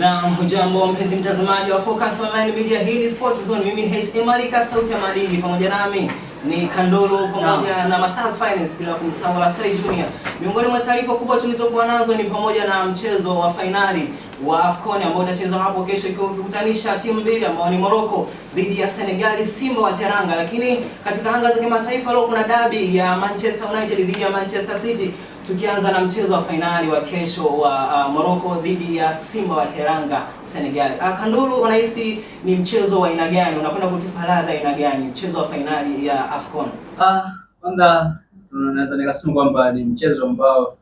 Na hujambo mpenzi mtazamaji wa Focus Online Media, hii ni Sport Zone. Mimi ni HM Malika, sauti ya madini, pamoja nami ni Kandolo pamoja na Masas Finance, bila kumsahau Laswai Junior. Miongoni mwa taarifa kubwa tulizokuwa nazo ni pamoja na mchezo wa finali wa AFCON ambao utachezwa hapo kesho, ikikutanisha timu mbili ambao ni Morocco dhidi ya Senegal, Simba wa Teranga. Lakini katika anga za kimataifa leo kuna derby ya Manchester United dhidi ya Manchester City, tukianza na mchezo wa finali wa kesho wa Morocco dhidi ya Simba wa Teranga Senegal. Kandulu, unahisi ni mchezo wa aina gani? Unakwenda kutupa ladha aina gani mchezo wa finali ya AFCON? Kwanza naweza nikasema kwamba ni mchezo ambao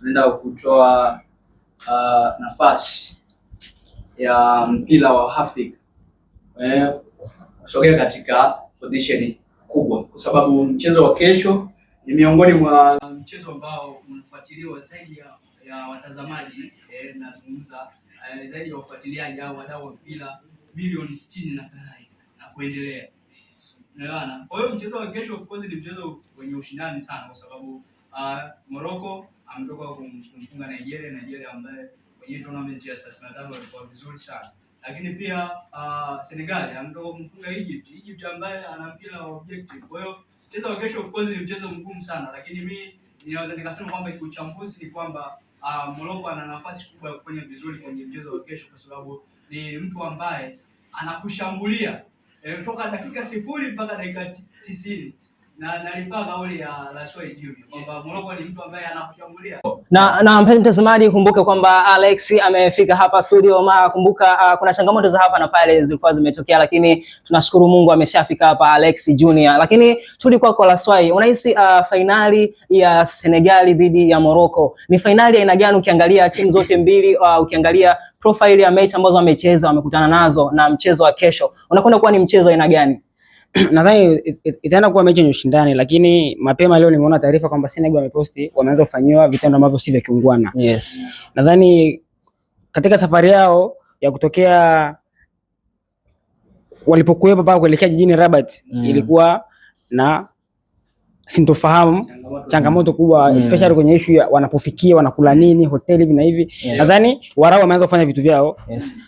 unaenda kutoa nafasi ya mpira wa Afrika kusogea katika position kubwa, kwa sababu mchezo wa kesho ni miongoni mwa mchezo ambao unafuatiliwa zaidi ya watazamaji, nazungumza zaidi ya wafuatiliaji au wadau wa mpira milioni 60 na kuendelea. Unaona? Kwa hiyo mchezo wa kesho of course ni mchezo wenye ushindani sana, kwa sababu Morocco ametoka kumfunga Nigeria ambaye kwenye tournament ya 35 walikuwa vizuri sana. Lakini pia Senegal ametoka kumfunga Egypt ambaye ana mpira wa objective. Kwa hiyo mchezo wa kesho of course ni mchezo mgumu sana, lakini mimi ninaweza nikasema kwamba kiuchambuzi ni kwamba Morocco ana nafasi kubwa ya kufanya vizuri kwenye mchezo wa kesho, kwa sababu ni mtu ambaye anakushambulia toka dakika 0 mpaka dakika 90. Na nalifaa kauli ya Laswai Junior kwamba Morocco ni mtu ambaye anakushambulia. Na mpenzi mtazamaji, kumbuke kwamba Alex amefika hapa studio. Kumbuka kuna changamoto za hapa na pale zilikuwa zimetokea, lakini tunashukuru Mungu ameshafika hapa Alex Junior. Lakini tulikuwa kwa Laswai, unahisi finali ya Senegal dhidi ya Morocco ni finali aina gani? Ukiangalia timu zote mbili, ukiangalia profile ya mechi ambazo wamecheza, wamekutana nazo, na mchezo wa kesho unakwenda kuwa ni mchezo aina gani? Nadhani itaenda kuwa mechi yenye ushindani, lakini mapema leo nimeona taarifa kwamba Senegal wameposti wameanza kufanywa vitendo ambavyo si vya kiungwana. Yes. Nadhani katika safari yao ya kutokea walipokuwa mpaka kuelekea jijini Rabat, ilikuwa na sintofahamu, changamoto kubwa, especially kwenye issue ya wanapofikia wanakula nini, hoteli hivi na hivi. Yes. Nadhani Warao wameanza kufanya vitu vyao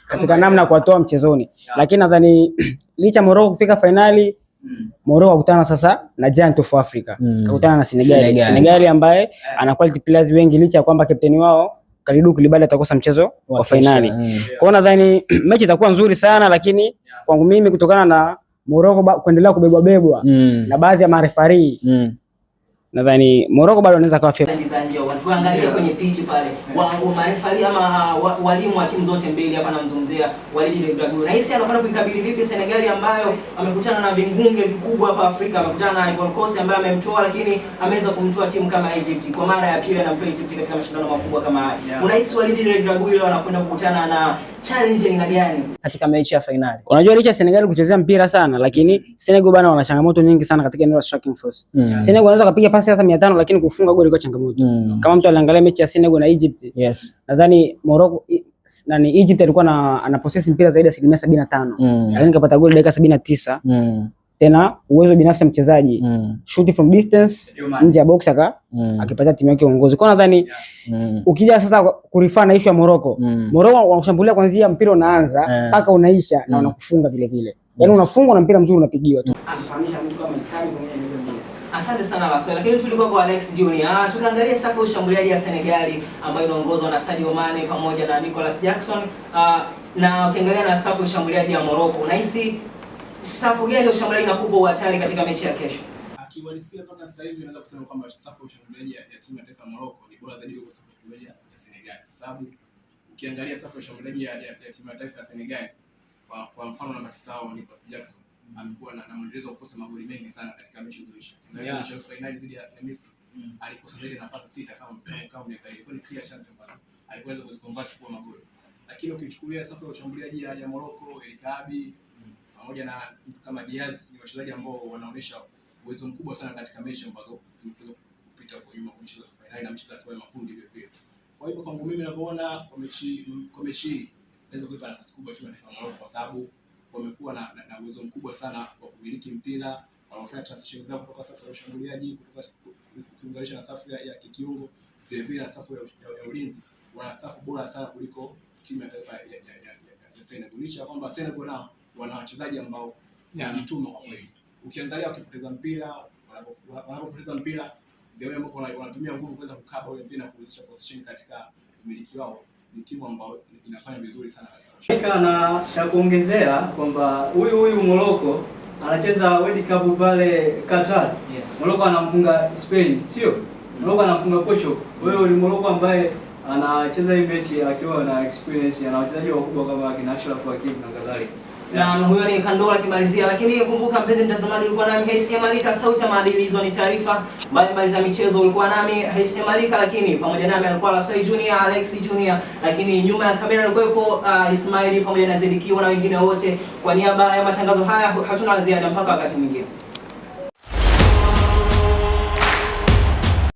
katika namna ya kuwatoa mchezoni. Lakini nadhani licha Morocco kufika finali, Morocco akutana sasa na Giant of Africa. Kakutana na Senegal ambaye ana quality players wengi, licha kwamba kapteni wao Kalidou Koulibaly atakosa mchezo wa finali. Kwa hiyo nadhani mechi itakuwa nzuri sana, lakini kwangu mimi kutokana na Morocco kuendelea kubebwa na baadhi ya marefari, nadhani Morocco bado anaweza kawa fair. Tuangalie kwenye pitch pale wa marefari ama walimu wa timu zote mbili. Hapa namzungumzia Walid Regragui. Rais anakwenda kuikabili vipi Senegal ambayo amekutana na vingunge vikubwa hapa Afrika? Amekutana na Ivory Coast ambaye amemtoa, lakini ameweza kumtoa timu kama Egypt kwa mara ya pili, anamtoa Egypt katika mashindano makubwa kama haya. Unahisi Walid Regragui leo anakwenda kukutana na challenge aina gani katika mechi ya finali? Unajua licha Senegal kuchezea mpira sana, lakini Senegal bana wana changamoto nyingi sana katika eneo la striking force. Senegal anaweza kupiga pasi hata 500, lakini kufunga goli kwa changamoto. Kama mtu aliangalia mechi ya Senegal na Egypt, nadhani Morocco Egypt alikuwa ana possess mpira zaidi ya 75%, lakini kapata goli dakika 79. Tena uwezo binafsi wa mchezaji, shoot from distance, nje ya box akipata timu yake uongozi. Kwa nadhani ukija sasa kurifaa na issue ya Morocco, Morocco wanashambulia kuanzia mpira unaanza mpaka unaisha na wanakufunga vile vile. Yaani unafungwa na mpira mzuri unapigiwa tu. Amfahamisha mtu kama Mikali pamoja na Nigeria. Asante sana Laswai. Lakini tulikuwa kwa Alex Junior. Tukaangalia safu ya ushambuliaji ya Senegal ambayo inaongozwa na Sadio Mane pamoja na Nicolas Jackson, na ukiangalia na safu ya ushambuliaji ya Morocco, unahisi safu gani ya ushambuliaji inakupa uhatari katika mechi ya kesho? Akiwalisia mpaka sasa hivi naweza kusema kwamba safu ya ushambuliaji ya timu ya taifa ya Morocco ni bora zaidi kuliko safu ya ushambuliaji ya Senegal, kwa sababu ukiangalia safu ya ushambuliaji ya timu ya taifa ya Senegal, kwa mfano namba 9 Nicolas Jackson amekuwa na mwendelezo wa kukosa magoli mengi sana katika mechi zilizoisha. Na mechi ya finali dhidi ya Misri alikosa zaidi nafasi 6 kama miaka ile. Kwa ni clear chance ambazo aliweza kuziconvert kwa magoli. Lakini ukichukulia safu ya ushambuliaji ya Morocco, El Kaabi pamoja na mtu kama Diaz, ni wachezaji ambao wanaonyesha uwezo mkubwa sana katika mechi ambazo zimeweza kupita kwa nyuma, mechi za finali na mechi za hatua ya makundi vile vile. Kwa hivyo kwangu mimi ninavyoona kwa mechi inaweza kuipa nafasi kubwa timu ya taifa ya Morocco, kwa sababu wamekuwa na uwezo mkubwa sana wa kumiliki mpira, wanafanya transition zao kutoka safu ya ushambuliaji kuunganisha na safu ya kiungo, vile vile na safu ya ulinzi. Wana safu bora sana kuliko timu ya taifa ya Senegal. Licha kwamba Senegal nao wana wachezaji ambao wanajituma kwa kweli. Ukiangalia wakipoteza mpira, wanapopoteza mpira, zile ambao wanatumia nguvu kuweza kukaba ule mpira na kurudisha position katika umiliki wao, ni timu ambayo inafanya vizuri sana katika na cha kuongezea kwamba huyu Morocco anacheza World Cup pale Qatar. Yes. Morocco anamfunga Spain, sio? Morocco anamfunga Portugal. Huyo ni Morocco ambaye anacheza hii mechi akiwa na experience, ana wachezaji wakubwa kama kina Ashraf Hakimi na kadhalika. Na huyo ni Kandola akimalizia, lakini kumbuka mpenzi mtazamaji, ulikuwa nami HM Alika, sauti ya maadili. Hizo ni taarifa mbalimbali za michezo, ulikuwa nami HM Alika, lakini pamoja nami alikuwa Laswai Junior, Alex Junior, lakini nyuma ya kamera alikuwepo Ismaili pamoja na Zedikio na wengine wote. Kwa niaba ya matangazo haya hatuna la ziada mpaka wakati mwingine.